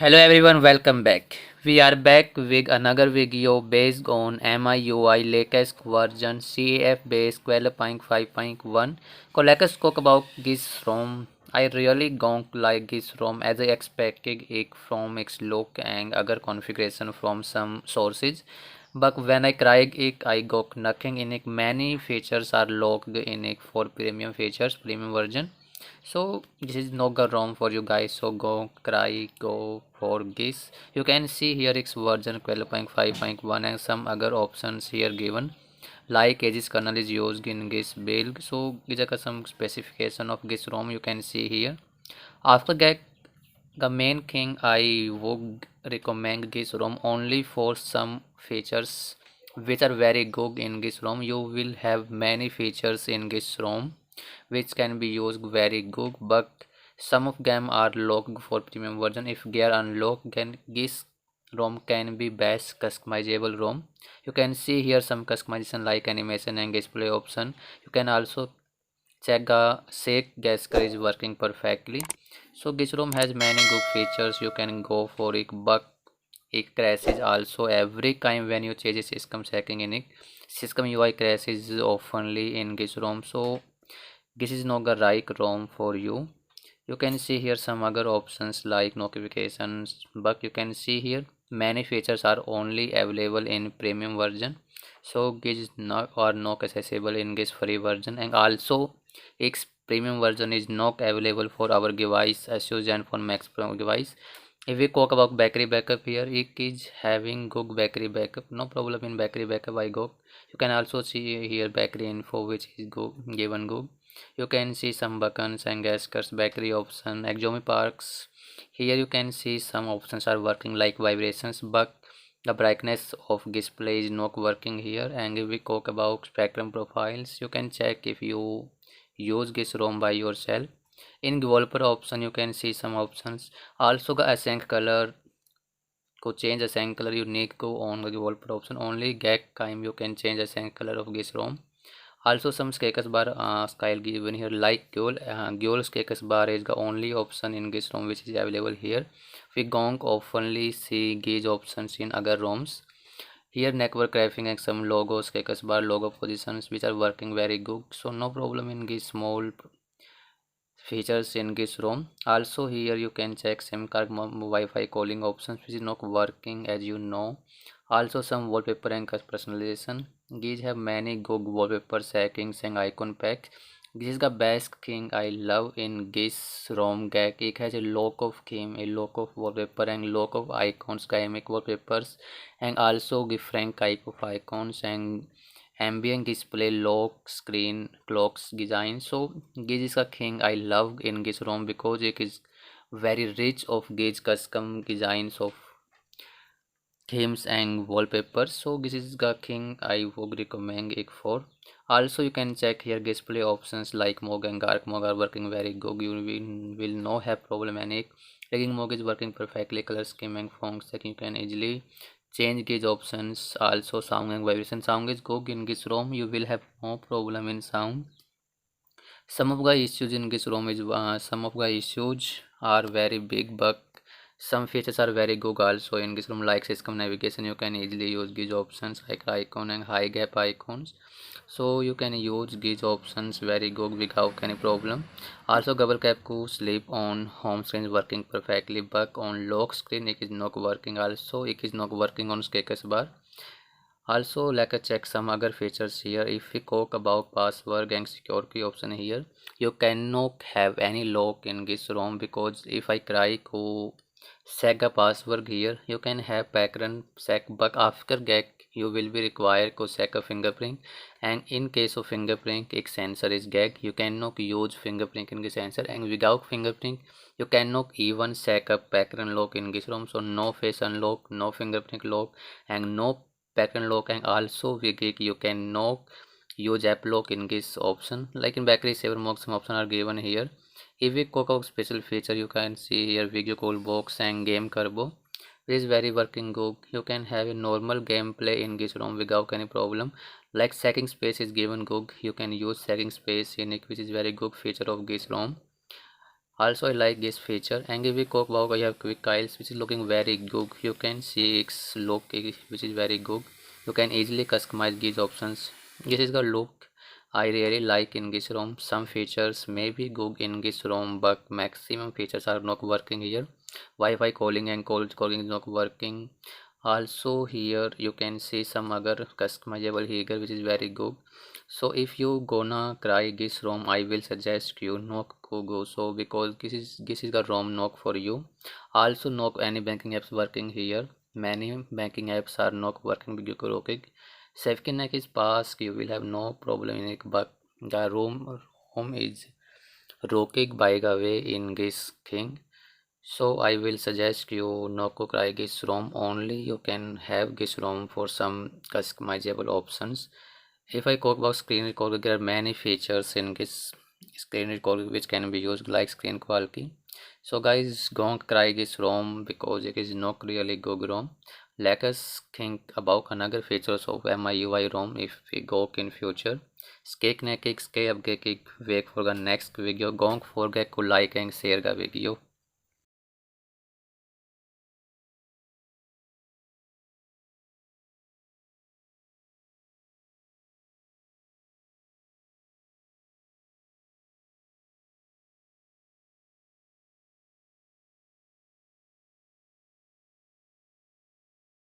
Hello everyone, welcome back. We are back with another video based on MIUI latest version CAF base 12.5.1. So let's talk about this ROM. I really don't like this ROM as I expected it from its look and other configuration from some sources. But when I tried it, I got nothing in it. Many features are locked in it for premium features, premium version. So this is not the ROM for you guys, so go for this. You can see here it's version 12.5.1 and some other options here given, like Aegis kernel is used in this build. So these are some specification of this ROM you can see here. After that, the main thing I would recommend this ROM only for some features which are very good in this ROM. You will have many features in this ROM which can be used very good, but some of them are locked for premium version. If they are unlocked, then this ROM can be best customizable ROM. You can see here some customization like animation and display option. You can also check the shake gesture is working perfectly. So this ROM has many good features. You can go for it, but it crashes also every time when you change system setting in it. System UI crashes oftenly in this ROM. So this is not the right ROM for you. You can see here some other options like notifications, but you can see here many features are only available in premium version. So this is not accessible in this free version, and also its premium version is not available for our device Asus Zenfone Max Pro device. If we talk about battery backup here, it is having good battery backup, no problem in battery backup. I go, you can also see here battery info which is good, given good. You can see some buttons and gestures, battery option, Xiaomi Parks. Here you can see some options are working like vibrations, but the brightness of display is not working here. And if we talk about spectrum profiles, you can check if you use this ROM by yourself. In developer option you can see some options. Also the accent color, to change accent color you need to go on the developer option. Only get time you can change accent color of this ROM. Also some status bar style given here like dual status bar is the only option in this ROM which is available here. We don't oftenly see gauge options in other ROMs. Here network graphing and some logo status bar logo positions which are working very good, so no problem in this small features in this ROM. Also here you can check SIM card Wi-Fi calling options which is not working as you know. Also some wallpaper and personalization. These have many good wallpaper settings and icon packs. This is the best thing I love in this ROM gag. It has a lot of theme, a lot of wallpaper and lot of icons, dynamic wallpapers, and also different type of icons and ambient display lock screen clocks design. So this is a thing I love in this ROM because it is very rich of gauge custom designs of themes and wallpapers. So this is the thing I would recommend it for. Also you can check here display options like mode and dark mode are working very good. You will not have problem any. Rigging mode is working perfectly. Color scheme and font setting you can easily change gauge options. Also sound and vibration, sound is good in this ROM. You will have no problem in sound. Some of the issues in this ROM is some of the issues are very big, but some features are very good also in this ROM like system navigation. You can easily use these options like icon and high gap icons, so you can use these options very good without any problem. Also double tap to sleep on home screen is working perfectly, but on lock screen it is not working. Also it is not working on status bar. Also let's check some other features here. If we talk about password and security option here, you cannot have any lock in this ROM because if I try to set a password here, you can have background check, but after that you will be required to set a fingerprint, and in case of fingerprint its sensor is gag. You cannot use fingerprint in this sensor, and without fingerprint you cannot even set up background lock in this ROM. So no face unlock, no fingerprint lock, and no pattern lock. And also you cannot use app lock in this option. Like in battery saver mode some options are given here. If we go out special feature you can see here video call box and game turbo, which is very working good. You can have a normal gameplay in this ROM without any problem. Like setting space is given good, you can use setting space in it, which is very good feature of this ROM. Also I like this feature. And if we talk about, I have quick tiles which is looking very good. You can see its look which is very good. You can easily customize these options. This is the look I really like in this ROM. Some features may be good in this ROM, but maximum features are not working here. Wi-Fi calling and cold calling is not working. Also here you can see some other customizable here which is very good. So if you gonna try this ROM, I will suggest you not go so, because this is the ROM not for you. Also not any banking apps working here. Many banking apps are not working with your okay. SafeConnect is passed, you will have no problem in it, but the ROM is working by the way in this thing. So I will suggest you not to try this ROM. Only you can have this ROM for some customizable options. If I talk about screen recorder, there are many features in this screen recorder which can be used like screen quality. So guys, don't try this ROM because it is not really good ROM. Let us think about another features of MIUI ROM if we go in future. Stay connected, stay updated, wait for the next video. Don't forget to like and share the video.